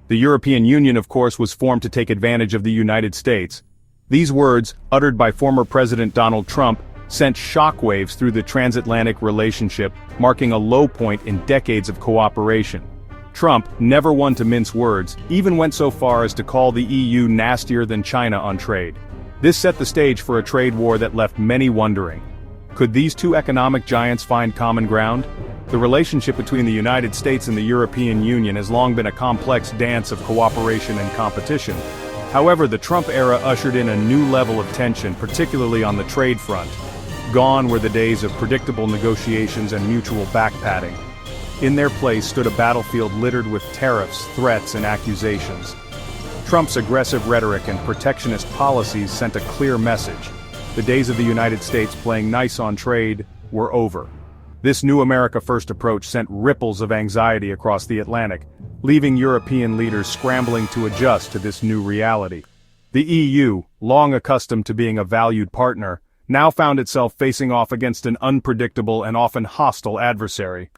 The European Union, of course, was formed to take advantage of the United States. These words, uttered by former President Donald Trump, sent shockwaves through the transatlantic relationship, marking a low point in decades of cooperation. Trump, never one to mince words, even went so far as to call the EU nastier than China on trade. This set the stage for a trade war that left many wondering. Could these two economic giants find common ground? The relationship between the United States and the European Union has long been a complex dance of cooperation and competition. However, the Trump era ushered in a new level of tension, particularly on the trade front. Gone were the days of predictable negotiations and mutual back-patting. In their place stood a battlefield littered with tariffs, threats, and accusations. Trump's aggressive rhetoric and protectionist policies sent a clear message. The days of the United States playing nice on trade were over. This new America First approach sent ripples of anxiety across the Atlantic, leaving European leaders scrambling to adjust to this new reality. The EU, long accustomed to being a valued partner, now found itself facing off against an unpredictable and often hostile adversary.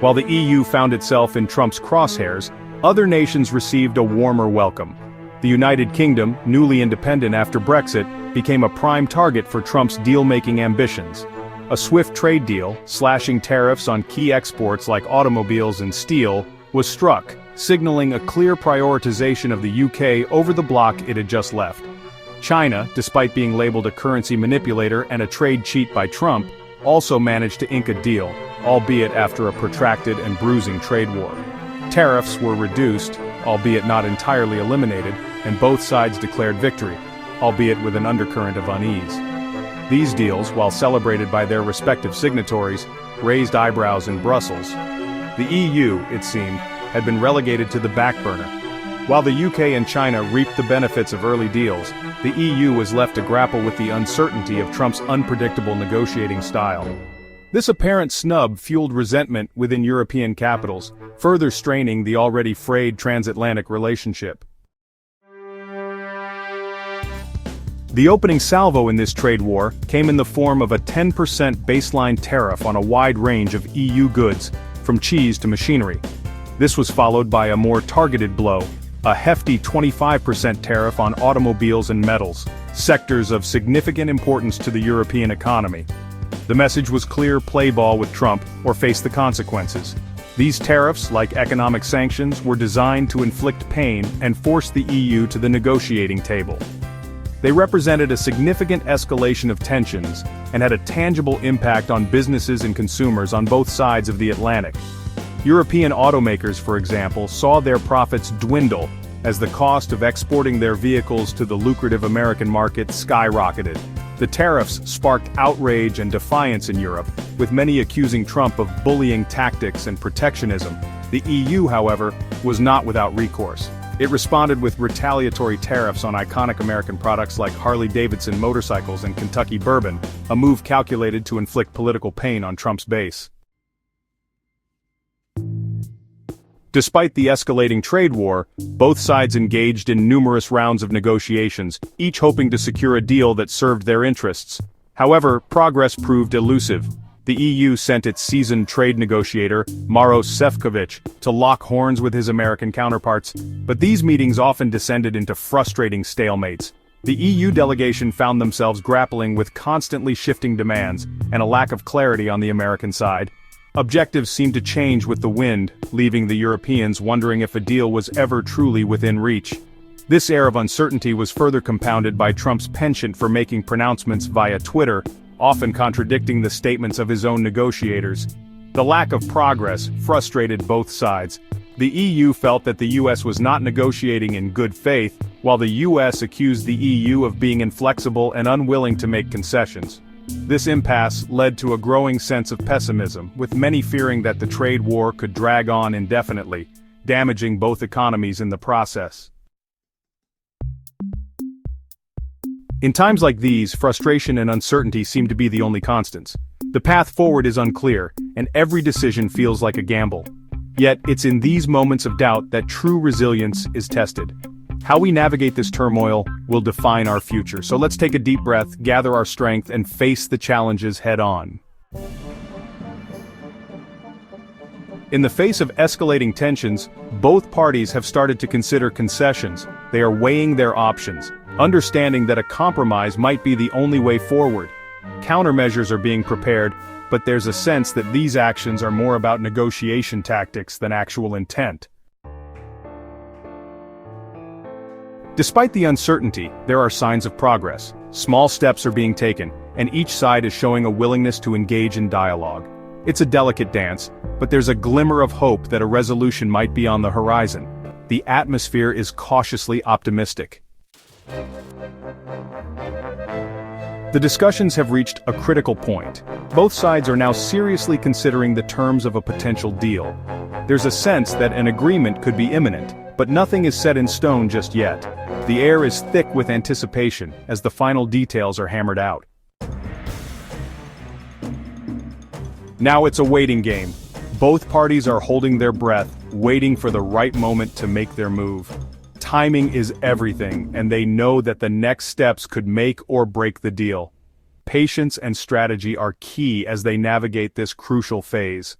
While the EU found itself in Trump's crosshairs, other nations received a warmer welcome. The United Kingdom, newly independent after Brexit, became a prime target for Trump's deal-making ambitions. A swift trade deal, slashing tariffs on key exports like automobiles and steel, was struck, signaling a clear prioritization of the UK over the bloc it had just left. China, despite being labeled a currency manipulator and a trade cheat by Trump, also managed to ink a deal, albeit after a protracted and bruising trade war. Tariffs were reduced, albeit not entirely eliminated, and both sides declared victory, albeit with an undercurrent of unease. These deals, while celebrated by their respective signatories, raised eyebrows in Brussels. The EU, it seemed, had been relegated to the back burner. While the UK and China reaped the benefits of early deals, the EU was left to grapple with the uncertainty of Trump's unpredictable negotiating style. This apparent snub fueled resentment within European capitals, further straining the already frayed transatlantic relationship. The opening salvo in this trade war came in the form of a 10% baseline tariff on a wide range of EU goods, from cheese to machinery. This was followed by a more targeted blow, a hefty 25% tariff on automobiles and metals, sectors of significant importance to the European economy. The message was clear: play ball with Trump or face the consequences. These tariffs, like economic sanctions, were designed to inflict pain and force the EU to the negotiating table. They represented a significant escalation of tensions and had a tangible impact on businesses and consumers on both sides of the Atlantic. European automakers, for example, saw their profits dwindle as the cost of exporting their vehicles to the lucrative American market skyrocketed. The tariffs sparked outrage and defiance in Europe, with many accusing Trump of bullying tactics and protectionism. The EU, however, was not without recourse. It responded with retaliatory tariffs on iconic American products like Harley-Davidson motorcycles and Kentucky bourbon, a move calculated to inflict political pain on Trump's base. Despite the escalating trade war, both sides engaged in numerous rounds of negotiations, each hoping to secure a deal that served their interests. However, progress proved elusive. The EU sent its seasoned trade negotiator, Maros Sefcovic, to lock horns with his American counterparts, but these meetings often descended into frustrating stalemates. The EU delegation found themselves grappling with constantly shifting demands and a lack of clarity on the American side. Objectives seemed to change with the wind, leaving the Europeans wondering if a deal was ever truly within reach. This air of uncertainty was further compounded by Trump's penchant for making pronouncements via Twitter, often contradicting the statements of his own negotiators. The lack of progress frustrated both sides. The EU felt that the US was not negotiating in good faith, while the US accused the EU of being inflexible and unwilling to make concessions. This impasse led to a growing sense of pessimism, with many fearing that the trade war could drag on indefinitely, damaging both economies in the process. In times like these, frustration and uncertainty seem to be the only constants. The path forward is unclear, and every decision feels like a gamble. Yet, it's in these moments of doubt that true resilience is tested. How we navigate this turmoil will define our future, so let's take a deep breath, gather our strength, and face the challenges head-on. In the face of escalating tensions, both parties have started to consider concessions. They are weighing their options, understanding that a compromise might be the only way forward. Countermeasures are being prepared, but there's a sense that these actions are more about negotiation tactics than actual intent. Despite the uncertainty, there are signs of progress. Small steps are being taken, and each side is showing a willingness to engage in dialogue. It's a delicate dance, but there's a glimmer of hope that a resolution might be on the horizon. The atmosphere is cautiously optimistic. The discussions have reached a critical point. Both sides are now seriously considering the terms of a potential deal. There's a sense that an agreement could be imminent, but nothing is set in stone just yet. The air is thick with anticipation as the final details are hammered out. Now it's a waiting game. Both parties are holding their breath, waiting for the right moment to make their move. Timing is everything, and they know that the next steps could make or break the deal. Patience and strategy are key as they navigate this crucial phase.